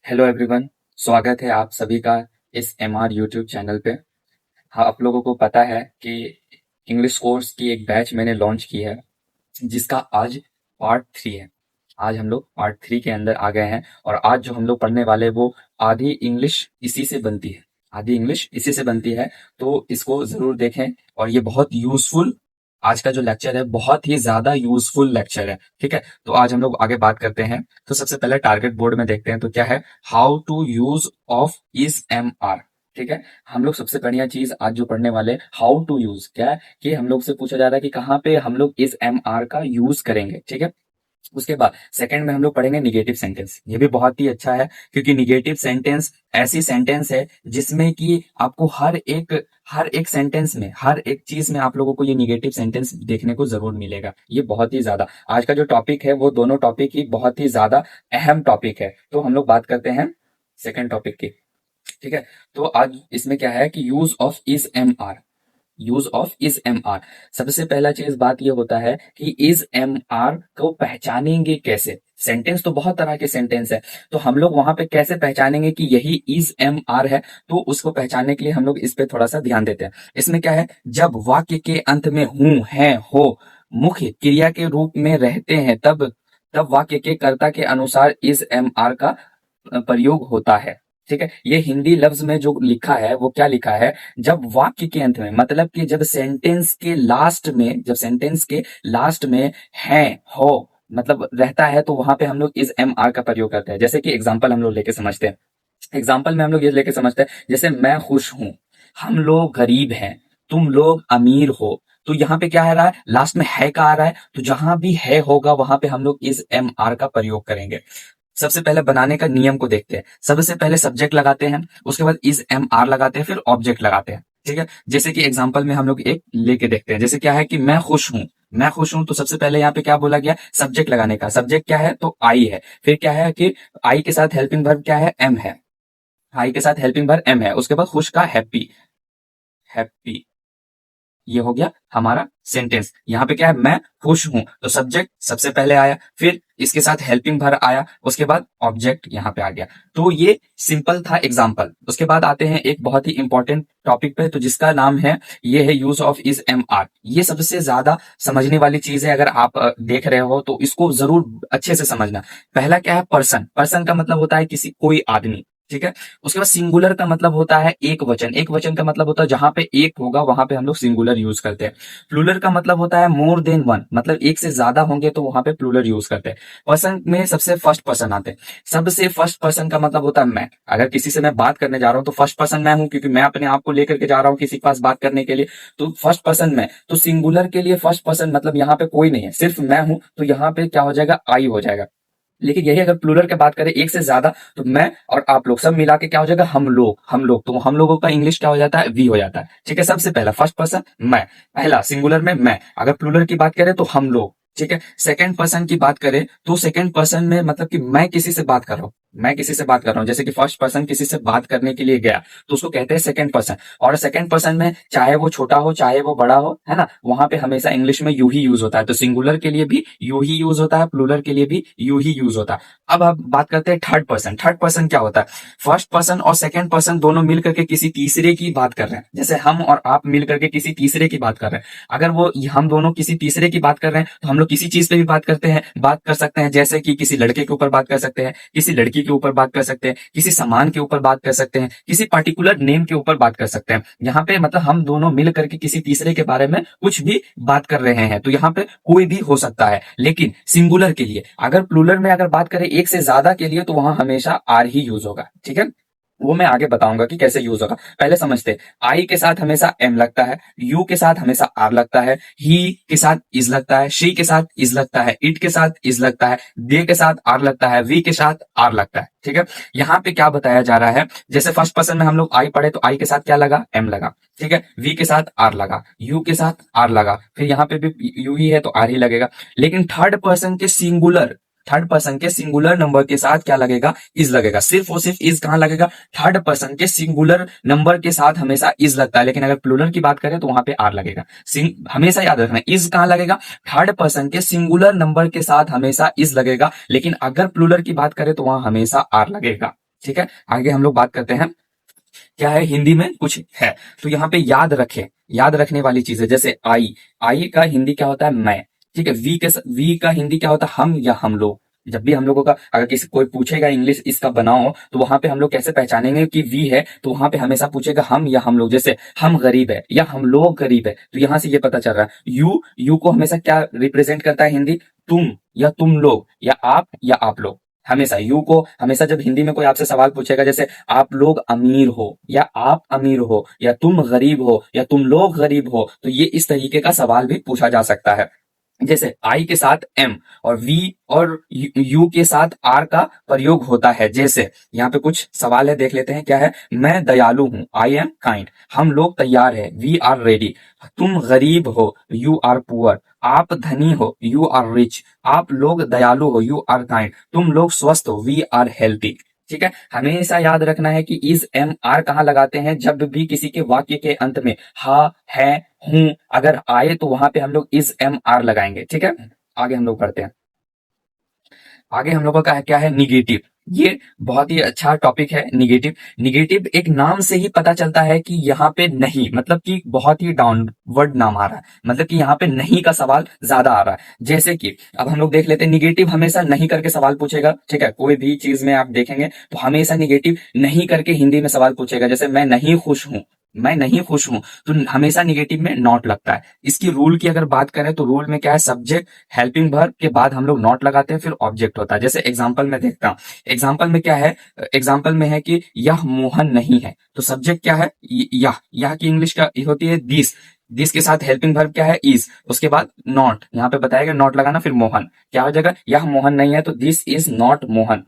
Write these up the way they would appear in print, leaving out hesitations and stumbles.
Hello everyone. स्वागत है आप सभी का इस एमआर यूट्यूब चैनल पे। हाँ, आप लोगों को पता है कि इंग्लिश कोर्स की एक बैच मैंने लॉन्च की है जिसका आज पार्ट 3 है। आज हम लोग पार्ट 3 के अंदर आ गए हैं और आज जो हम लोग पढ़ने वाले वो आधी इंग्लिश इसी से बनती है। आधी इंग्लिश इसी से बनती है, तो इसको जरूर देखें। और ये बहुत यूजफुल, आज का जो लेक्चर है बहुत ही ज्यादा यूजफुल लेक्चर है। ठीक है, तो आज हम लोग आगे बात करते हैं। तो सबसे पहले टारगेट बोर्ड में देखते हैं तो क्या है, how to use of is M R. ठीक है, हम लोग सबसे बढ़िया चीज आज जो पढ़ने वाले हाउ टू यूज क्या है कि हम लोग से पूछा जा रहा है कि कहाँ पे हम लोग इस एम आर का यूज करेंगे। ठीक है, उसके बाद सेकंड में हम लोग पढ़ेंगे निगेटिव सेंटेंस। ये भी बहुत ही अच्छा है क्योंकि निगेटिव सेंटेंस ऐसी सेंटेंस है जिसमें कि आपको हर एक सेंटेंस में, हर एक चीज में आप लोगों को ये निगेटिव सेंटेंस देखने को जरूर मिलेगा। ये बहुत ही ज्यादा आज का जो टॉपिक है वो दोनों टॉपिक ही बहुत ही ज्यादा अहम टॉपिक है। तो हम लोग बात करते हैं सेकेंड टॉपिक की। ठीक है, तो आज इसमें क्या है कि use of is M R. Use of is M R, सबसे पहला चीज बात ये होता है कि इज एम आर को पहचानेंगे कैसे। सेंटेंस तो बहुत तरह के सेंटेंस है, तो हम लोग वहां पे कैसे पहचानेंगे कि यही इज एम आर है। तो उसको पहचानने के लिए हम लोग इस पे थोड़ा सा ध्यान देते हैं। इसमें क्या है, जब वाक्य के अंत में हूं, है, हो मुख्य क्रिया के रूप में रहते हैं तब तब वाक्य के कर्ता के अनुसार इज एम आर का प्रयोग होता है। ठीक है, ये हिंदी लफ्ज में जो लिखा है वो क्या लिखा है, जब वाक्य के अंत में, मतलब कि जब सेंटेंस के लास्ट में, जब सेंटेंस के लास्ट में है, हो मतलब रहता है, तो वहां पे हम लोग इस एम आर का प्रयोग करते हैं। जैसे कि एग्जाम्पल हम लोग लेके समझते हैं। एग्जाम्पल में हम लोग ये लेके समझते हैं, जैसे मैं खुश हूं, हम लोग गरीब हैं, तुम लोग अमीर हो। तो यहाँ पे क्या आ रहा है, लास्ट में है का आ रहा है, तो जहां भी है होगा वहां पे हम लोग इस एम आर का प्रयोग करेंगे। सबसे पहले बनाने का नियम को देखते हैं। सबसे पहले सब्जेक्ट लगाते हैं, उसके बाद इज एम आर लगाते हैं, फिर ऑब्जेक्ट लगाते हैं। ठीक है, जैसे कि एग्जांपल में हम लोग एक लेके देखते हैं। जैसे क्या है कि मैं खुश हूं, मैं खुश हूं, तो सबसे पहले यहाँ पे क्या बोला गया, सब्जेक्ट लगाने का। सब्जेक्ट क्या है, तो आई है। फिर क्या है कि आई के साथ हेल्पिंग वर्ब क्या है, एम है। आई के साथ हेल्पिंग वर्ब एम है। उसके बाद खुश का हैप्पी, हैप्पी। ये हो गया हमारा सेंटेंस। यहाँ पे क्या है, मैं खुश हूं, तो सब्जेक्ट सबसे पहले आया, फिर इसके साथ हेल्पिंग वर्ब आया, उसके बाद ऑब्जेक्ट यहाँ पे आ गया। तो ये सिंपल था एग्जाम्पल। उसके बाद आते हैं एक बहुत ही इंपॉर्टेंट टॉपिक पे, तो जिसका नाम है, ये है use of is M R. ये सबसे ज्यादा समझने वाली चीज है। अगर आप देख रहे हो तो इसको जरूर अच्छे से समझना। पहला क्या है, पर्सन। पर्सन का मतलब होता है किसी, कोई आदमी। ठीक है, उसके बाद सिंगुलर का मतलब होता है एक वचन। एक वचन का मतलब होता है जहां पे एक होगा वहां पे हम लोग सिंगुलर यूज करते हैं। प्लूरल का मतलब होता है मोर देन वन, मतलब एक से ज्यादा होंगे तो वहां पे प्लूरल यूज करते हैं। पर्सन में सबसे फर्स्ट पर्सन आते हैं। सबसे फर्स्ट पर्सन का मतलब होता है मैं। अगर किसी से मैं बात करने जा रहा हूं तो फर्स्ट पर्सन मैं हूं, क्योंकि मैं अपने आप को लेकर के जा रहा हूं किसी के पास बात करने के लिए, तो फर्स्ट पर्सन मैं। तो सिंगुलर के लिए फर्स्ट पर्सन मतलब यहाँ पे कोई नहीं है, सिर्फ मैं हूं, तो यहाँ पे क्या हो जाएगा, आई हो जाएगा। लेकिन यही अगर प्लूरल की बात करें एक से ज्यादा, तो मैं और आप लोग सब मिला के क्या हो जाएगा, हम लोग। हम लोग, तो हम लोगों का इंग्लिश क्या हो जाता है, वी हो जाता है। ठीक है, सबसे पहला फर्स्ट पर्सन मैं, पहला सिंगुलर में मैं। अगर प्लूरल की बात करें तो हम लोग। ठीक है, सेकंड पर्सन की बात करें तो सेकंड पर्सन में मतलब कि मैं किसी से बात कर रहा हूं, मैं किसी से बात कर रहा हूं। जैसे कि फर्स्ट पर्सन किसी से बात करने के लिए गया तो उसको कहते हैं सेकंड पर्सन। और सेकंड पर्सन में चाहे वो छोटा हो चाहे वो बड़ा हो, है ना, वहां पे हमेशा इंग्लिश में यू ही यूज होता है। तो सिंगुलर के लिए भी यू ही यूज होता है, प्लूरल के लिए भी यू ही यूज होता है। अब आप बात करते हैं थर्ड पर्सन। थर्ड पर्सन क्या होता है, फर्स्ट पर्सन और सेकंड पर्सन दोनों मिलकर के किसी तीसरे की बात कर रहे हैं। जैसे हम और आप मिलकर के किसी तीसरे की बात कर रहे हैं। अगर वो हम दोनों किसी तीसरे की बात कर रहे हैं तो हम लोग किसी चीज पे भी बात करते हैं, बात कर सकते हैं। जैसे कि किसी लड़के के ऊपर बात कर सकते हैं, किसी लड़की के ऊपर बात कर सकते हैं, किसी सामान के ऊपर बात कर सकते हैं, किसी पर्टिकुलर नेम के ऊपर बात कर सकते हैं। यहाँ पे मतलब हम दोनों मिल करके किसी तीसरे के बारे में कुछ भी बात कर रहे हैं, तो यहाँ पे कोई भी हो सकता है। लेकिन सिंगुलर के लिए, अगर प्लूरल में अगर बात करें एक से ज्यादा के लिए, तो वहां हमेशा आर ही यूज होगा। ठीक है, वो मैं आगे बताऊंगा कि कैसे यूज होगा। पहले समझते, आई के साथ हमेशा एम लगता है, यू के साथ हमेशा आर लगता है, ही के साथ इज लगता है, शी के साथ इज लगता है, इट के साथ इज लगता है, दे के साथ आर लगता है, वी के साथ आर लगता है। ठीक है, यहाँ पे क्या बताया जा रहा है, जैसे फर्स्ट पर्सन में हम लोग आई पढ़े तो आई के साथ क्या लगा, एम लगा। ठीक है, वी के साथ आर लगा, यू के साथ आर लगा, फिर यहाँ पे भी यू ही है तो आर ही लगेगा। लेकिन थर्ड पर्सन के सिंगुलर नंबर के साथ क्या लगेगा, इज लगेगा। सिर्फ और सिर्फ इज कहां लगेगा, थर्ड पर्सन के सिंगुलर नंबर के साथ हमेशा इज लगता है। लेकिन अगर प्लूरल की बात करें तो वहां पे आर लगेगा। हमेशा याद रखना, इज कहां लगेगा, थर्ड पर्सन के सिंगुलर नंबर के साथ हमेशा इज लगेगा। लेकिन अगर प्लूरल की बात करें तो वहां हमेशा आर लगेगा। ठीक है, आगे हम लोग बात करते हैं क्या है हिंदी में कुछ है। तो यहाँ पे याद रखें, याद रखने वाली चीजें, जैसे आई, आई का हिंदी क्या होता है मैं, ठीक है। वी का हिंदी क्या होता है हम या हम लोग। जब भी हम लोगों का अगर किसी कोई पूछेगा इंग्लिश इसका बनाओ, तो वहां पे हम लोग कैसे पहचानेंगे कि वी है, तो वहां पे हमेशा पूछेगा हम या हम लोग। जैसे हम गरीब है या हम लोग गरीब है, तो यहां से ये पता चल रहा है। यू को हमेशा क्या रिप्रेजेंट करता है हिंदी, तुम या तुम लोग या आप लोग। हमेशा यू को हमेशा जब हिंदी में कोई आपसे सवाल पूछेगा, जैसे आप लोग अमीर हो या आप अमीर हो या तुम गरीब हो या तुम लोग गरीब हो, तो ये इस तरीके का सवाल भी पूछा जा सकता है। जैसे आई के साथ एम और वी और यू के साथ आर का प्रयोग होता है। जैसे यहाँ पे कुछ सवाल है, देख लेते हैं क्या है। मैं दयालु हूं, आई एम काइंड। हम लोग तैयार है, वी आर रेडी। तुम गरीब हो, यू आर पुअर। आप धनी हो, यू आर रिच। आप लोग दयालु हो, यू आर काइंड। तुम लोग स्वस्थ हो, वी आर हेल्थी। ठीक है, हमेशा याद रखना है कि इज एम आर कहाँ लगाते हैं, जब भी किसी के वाक्य के अंत में हा है हूं अगर आए, तो वहां पे हम लोग इज एम आर लगाएंगे। ठीक है, आगे हम लोग पढ़ते हैं। आगे हम लोगों का क्या है, निगेटिव। ये बहुत ही अच्छा टॉपिक है, निगेटिव। निगेटिव एक नाम से ही पता चलता है कि यहाँ पे नहीं, मतलब कि बहुत ही डाउनवर्ड नाम आ रहा है, मतलब कि यहाँ पे नहीं का सवाल ज्यादा आ रहा है। जैसे कि अब हम लोग देख लेते हैं, निगेटिव हमेशा नहीं करके सवाल पूछेगा। ठीक है, कोई भी चीज में आप देखेंगे तो हमेशा निगेटिव नहीं करके हिंदी में सवाल पूछेगा। जैसे मैं नहीं खुश हूं, मैं नहीं खुश हूं, तो हमेशा निगेटिव में नॉट लगता है। इसकी रूल की अगर बात करें तो रूल में क्या है, सब्जेक्ट हेल्पिंग वर्ब के बाद हम लोग नॉट लगाते हैं, फिर ऑब्जेक्ट होता है। जैसे एग्जांपल में देखता हूं, एग्जाम्पल में क्या है, एग्जाम्पल में है कि यह मोहन नहीं है, तो सब्जेक्ट क्या है, यह की इंग्लिश क्या होती है, दिस। दिस के साथ हेल्पिंग वर्ब क्या है, इज। उसके बाद नॉट, यहाँ पे बताएगा नॉट लगाना, फिर मोहन क्या हो जाएगा, यह मोहन नहीं है, तो दिस इज नॉट मोहन।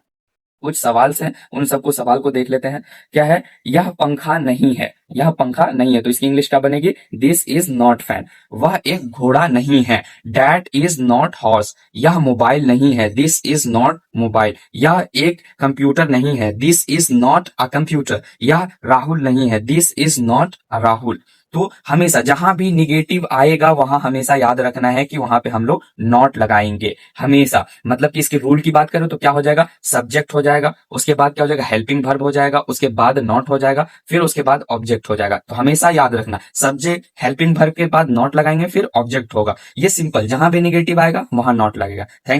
कुछ सवाल हैं, उन सबको सवाल को देख लेते हैं। क्या है, यह पंखा नहीं है, यह पंखा नहीं है, तो इसकी इंग्लिश क्या बनेगी, दिस इज नॉट फैन। वह एक घोड़ा नहीं है, दैट इज नॉट हॉर्स। यह मोबाइल नहीं है, दिस इज नॉट मोबाइल। यह एक कंप्यूटर नहीं है, this is not a computer. यह राहुल नहीं है, this is not a Rahul. तो हमेशा जहां भी निगेटिव आएगा वहां हमेशा याद रखना है कि वहां पे हम लोग नॉट लगाएंगे हमेशा। मतलब कि इसके रूल की बात करें तो क्या हो जाएगा, सब्जेक्ट हो जाएगा, उसके बाद क्या हो जाएगा, हेल्पिंग वर्ब हो जाएगा, उसके बाद नॉट हो जाएगा, फिर उसके बाद ऑब्जेक्ट हो जाएगा। तो हमेशा याद रखना, सब्जेक्ट हेल्पिंग वर्ब के बाद नॉट लगाएंगे, फिर ऑब्जेक्ट होगा। ये सिंपल, जहां भी निगेटिव आएगा वहां नॉट लगेगा। थैंक